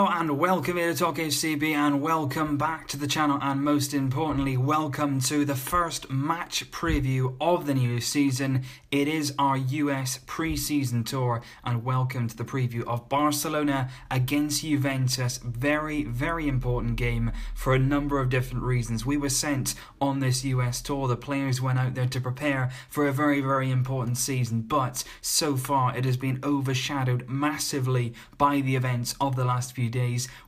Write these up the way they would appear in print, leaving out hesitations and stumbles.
Hello and welcome here to Talk HCB and welcome back to the channel, and most importantly welcome to the first match preview of the new season. It is our US pre-season tour and welcome to the preview of Barcelona against Juventus. Very important game for a number of different reasons. We were sent on this US tour, the players went out there to prepare for a very important season, but so far it has been overshadowed massively by the events of the last few days.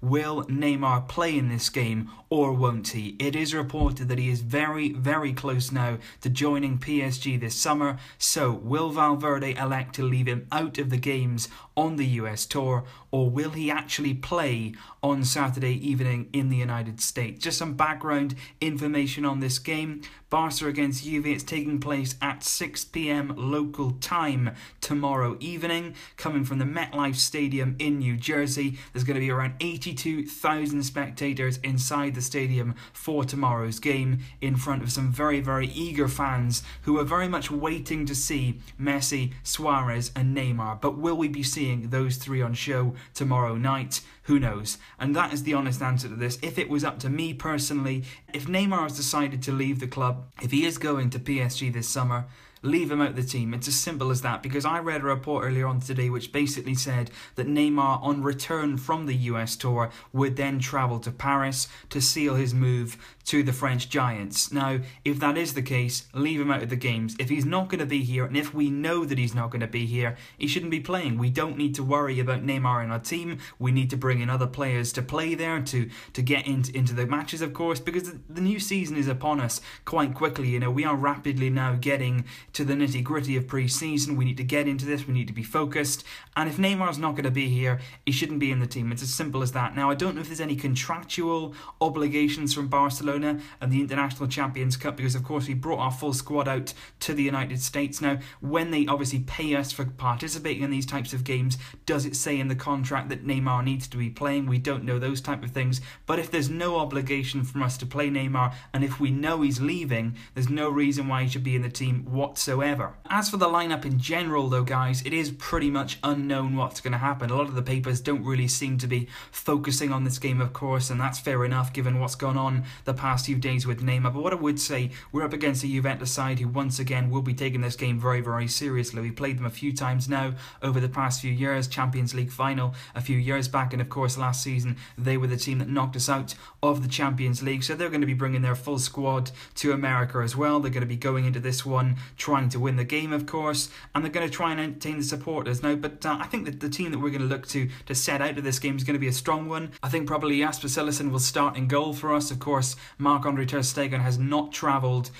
Will Neymar play in this game or won't he? It is reported that he is very close now to joining PSG this summer. So will Valverde elect to leave him out of the games on the US tour, or will he actually play on Saturday evening in the United States? Just some background information on this game. Barca against Juve, it's taking place at 6 p.m. local time tomorrow evening, coming from the MetLife Stadium in New Jersey. There's going to be around 82,000 spectators inside the stadium for tomorrow's game, in front of some very eager fans who are very much waiting to see Messi, Suarez and Neymar. But will we be seeing those three on show tomorrow night? Who knows? And that is the honest answer to this. If it was up to me personally, if Neymar has decided to leave the club, if he is going to PSG this summer, leave him out of the team. It's as simple as that, because I read a report earlier on today which basically said that Neymar, on return from the US tour, would then travel to Paris to seal his move to the French Giants. Now, if that is the case, leave him out of the games. If he's not going to be here, and if we know that he's not going to be here, he shouldn't be playing. We don't need to worry about Neymar in our team. We need to bring in other players to play there, to get into the matches, of course, because the new season is upon us quite quickly. You know, we are rapidly now getting to the nitty-gritty of pre-season. We need to get into this, we need to be focused, and if Neymar's not going to be here, he shouldn't be in the team. It's as simple as that. Now, I don't know if there's any contractual obligations from Barcelona and the International Champions Cup, because of course we brought our full squad out to the United States. Now, when they obviously pay us for participating in these types of games, does it say in the contract that Neymar needs to be playing? We don't know those type of things, but if there's no obligation from us to play Neymar, and if we know he's leaving, there's no reason why he should be in the team whatsoever. As for the lineup in general though, guys, it is pretty much unknown what's going to happen. A lot of the papers don't really seem to be focusing on this game, of course, and that's fair enough given what's gone on the past few days with Neymar. But what I would say, we're up against a Juventus side who once again will be taking this game very seriously. We played them a few times now over the past few years, Champions League final a few years back, and of course last season they were the team that knocked us out of the Champions League. So they're going to be bringing their full squad to America as well. They're going to be going into this one trying to win the game, of course, and they're going to try and entertain the supporters now. But I think that the team that we're going to look to set out of this game is going to be a strong one. I think probably Jasper Cillessen will start in goal for us. Of course, Marc-Andre ter Stegen has not travelled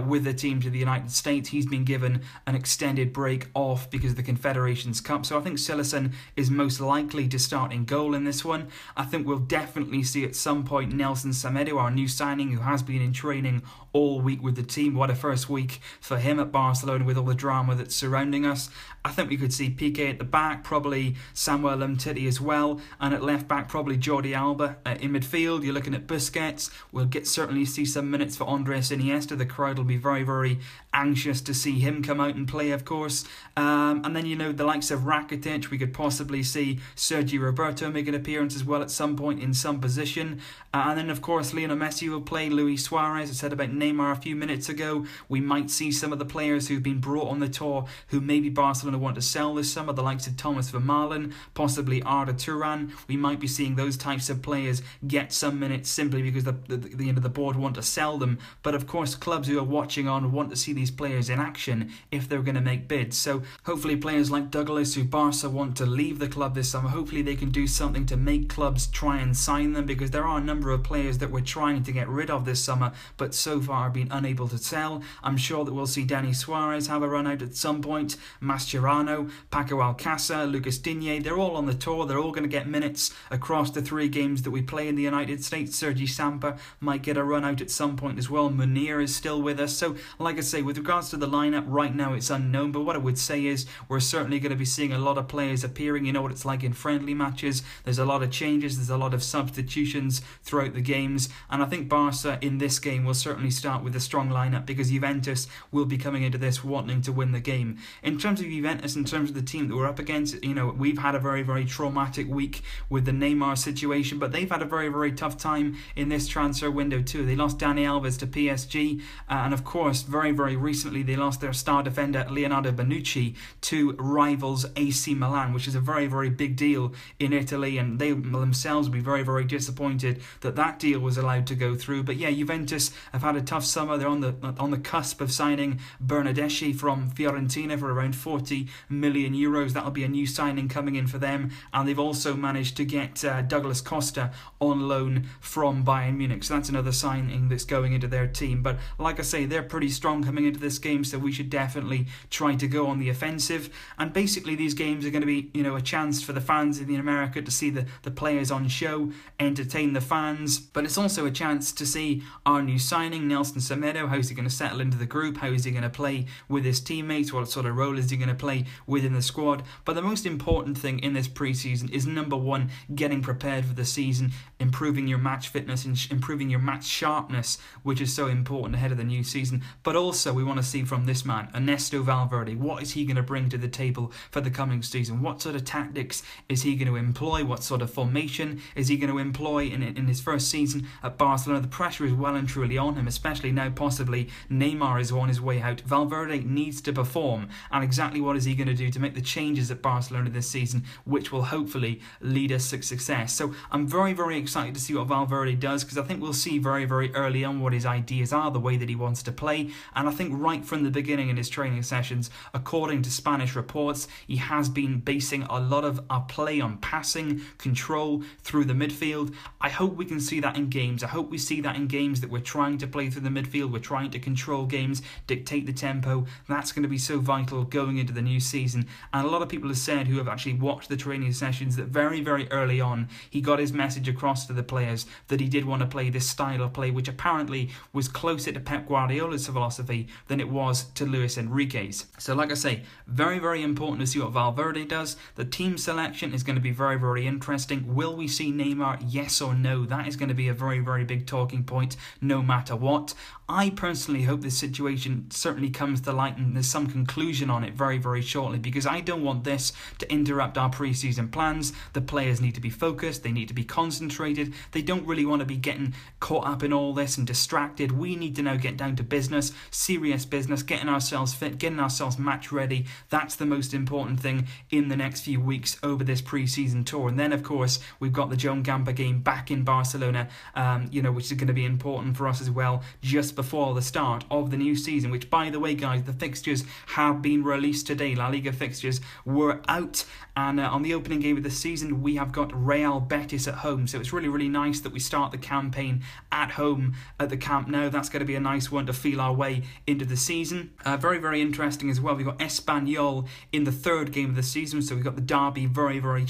with the team to the United States. He's been given an extended break off because of the Confederations Cup, so I think Cillessen is most likely to start in goal in this one. I think we'll definitely see at some point Nelson Semedo, our new signing, who has been in training all week with the team. What a first week for him at Barcelona with all the drama that's surrounding us. I think we could see Piqué at the back, probably Samuel Umtiti as well, and at left back probably Jordi Alba. In midfield you're looking at Busquets. We'll certainly see some minutes for Andres Iniesta. The crowd will be very anxious to see him come out and play, of course. And then, you know, the likes of Rakitic, we could possibly see Sergio Roberto make an appearance as well at some point in some position. And then, of course, Lionel Messi will play, Luis Suarez. I said about Neymar a few minutes ago. We might see some of the players who've been brought on the tour who maybe Barcelona want to sell this summer, the likes of Thomas Vermaelen, possibly Arda Turan. We might be seeing those types of players get some minutes simply because the end of the board want to sell them. But of course, clubs who are watching on want to see these players in action if they're going to make bids. So hopefully players like Douglas, who Barca want to leave the club this summer, hopefully they can do something to make clubs try and sign them, because there are a number of players that we're trying to get rid of this summer but so far been unable to sell. I'm sure that we'll see Dani Suarez have a run out at some point, Mascherano, Paco Alcácer, Lucas Digne. They're all on the tour. They're all going to get minutes across the 3 games that we play in the United States. Sergi Samper might get a run out at some point as well. Munir is still with us. So like I say, with regards to the lineup, right now it's unknown, but what I would say is we're certainly going to be seeing a lot of players appearing. You know what it's like in friendly matches. There's a lot of changes, there's a lot of substitutions throughout the games, and I think Barca in this game will certainly start with a strong lineup because Juventus will be coming into this wanting to win the game. In terms of Juventus Juventus, in terms of the team that we're up against, we've had a very, very traumatic week with the Neymar situation, but they've had a very, very tough time in this transfer window too. They lost Dani Alves to PSG, and of course, very, very recently, they lost their star defender Leonardo Bonucci to rivals AC Milan, which is a very, very big deal in Italy, and they themselves will be very, very disappointed that deal was allowed to go through. But yeah, Juventus have had a tough summer. They're on the cusp of signing Bernardeschi from Fiorentina for around 40 million euros. That'll be a new signing coming in for them, and they've also managed to get Douglas Costa on loan from Bayern Munich, so that's another signing that's going into their team. But like I say, they're pretty strong coming into this game, so we should definitely try to go on the offensive. And basically these games are going to be a chance for the fans in America to see the players on show, entertain the fans, but it's also a chance to see our new signing, Nelson Semedo. How's he going to settle into the group? How is he going to play with his teammates? What sort of role is he going to play within the squad? But the most important thing in this pre-season is, number one, getting prepared for the season, improving your match fitness and improving your match sharpness, which is so important ahead of the new season. But also we want to see from this man, Ernesto Valverde, what is he going to bring to the table for the coming season? What sort of tactics is he going to employ? What sort of formation is he going to employ in his first season at Barcelona? The pressure is well and truly on him, especially now possibly Neymar is on his way out. Valverde needs to perform, and exactly what is he going to do to make the changes at Barcelona this season, which will hopefully lead us to success. So I'm very, very excited to see what Valverde does, because I think we'll see very, very early on what his ideas are, the way that he wants to play. And I think right from the beginning in his training sessions, according to Spanish reports, he has been basing a lot of our play on passing, control through the midfield. I hope we can see that in games. I hope we see that in games that we're trying to play through the midfield, we're trying to control games, dictate the tempo. That's going to be so vital going into the new season. And a lot of people have said, who have actually watched the training sessions, that very, very early on he got his message across to the players that he did want to play this style of play, which apparently was closer to Pep Guardiola's philosophy than it was to Luis Enrique's. So like I say, very, very important to see what Valverde does. The team selection is going to be very, very interesting. Will we see Neymar? Yes or no? That is going to be a very, very big talking point no matter what. I personally hope this situation certainly comes to light and there's some conclusion on it very, very shortly, because I don't want this to interrupt our pre-season plans. The players need to be focused, they need to be concentrated, they don't really want to be getting caught up in all this and distracted. We need to now get down to business, serious business, getting ourselves fit, getting ourselves match ready. That's the most important thing in the next few weeks over this pre-season tour. And then of course we've got the Joan Gamper game back in Barcelona, which is going to be important for us as well, just before the start of the new season, which, by the way, guys, the fixtures have been released today. La Liga fixtures were out, and on the opening game of the season we have got Real Betis at home, so it's really, really nice that we start the campaign at home at the Camp Nou. That's going to be a nice one to feel our way into the season. Very, very interesting as well, we've got Espanyol in the third game of the season, so we've got the derby very, very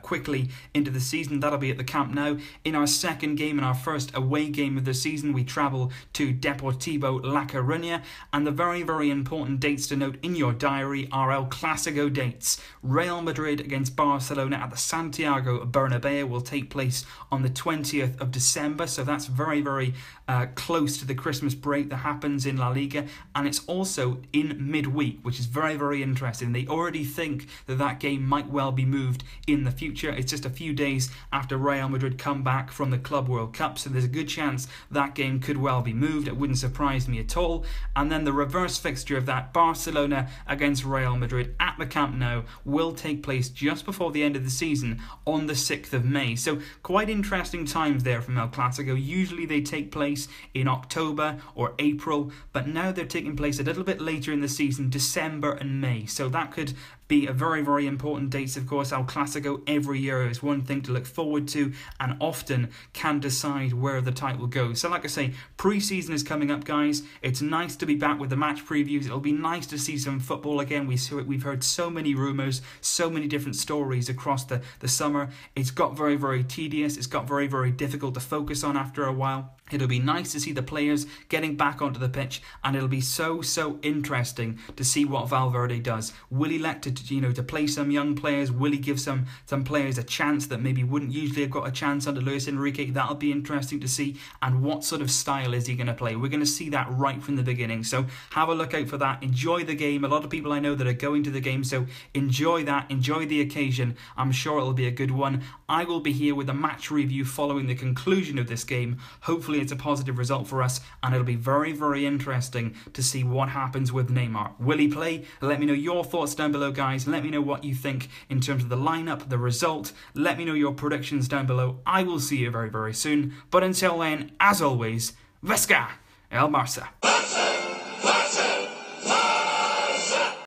quickly into the season. That'll be at the Camp Nou. In our second game, in our first away game of the season, we travel to Deportivo La Coruña, and the very, very important dates to note in your diary are El Clasico dates. Real Madrid against Barcelona at the Santiago Bernabeu will take place on the 20th of December, so that's very, very close to the Christmas break that happens in La Liga, and it's also in midweek, which is very, very interesting. They already think that game might well be moved in the future. It's just a few days after Real Madrid come back from the Club World Cup, so there's a good chance that game could well be moved. It wouldn't surprise me at all. And then the reverse fixture of that, Barcelona against Real Madrid at the Camp Nou, will take place just before the end of the season on the 6th of May. So quite interesting times there from El Clasico. Usually they take place in October or April, but now they're taking place a little bit later in the season, December and May. So that could be a very, very important dates. Of course, El Clasico every year is one thing to look forward to and often can decide where the title goes. So like I say, pre-season is coming up, guys. It's nice to be back with the match previews. It'll be nice to see some football again. We've heard so many rumours, so many different stories across the summer. It's got very, very tedious. It's got very, very difficult to focus on after a while. It'll be nice to see the players getting back onto the pitch, and it'll be so, so interesting to see what Valverde does. Will he elect to to play some young players? Will he give some players a chance that maybe wouldn't usually have got a chance under Luis Enrique? That'll be interesting to see. And what sort of style is he going to play? We're going to see that right from the beginning. So have a look out for that. Enjoy the game. A lot of people I know that are going to the game, so enjoy that. Enjoy the occasion. I'm sure it'll be a good one. I will be here with a match review following the conclusion of this game. Hopefully it's a positive result for us, and it'll be very, very interesting to see what happens with Neymar. Will he play? Let me know your thoughts down below, guys. Let me know what you think in terms of the lineup, the result. Let me know your predictions down below. I will see you very, very soon. But until then, as always, Vesca El Barça.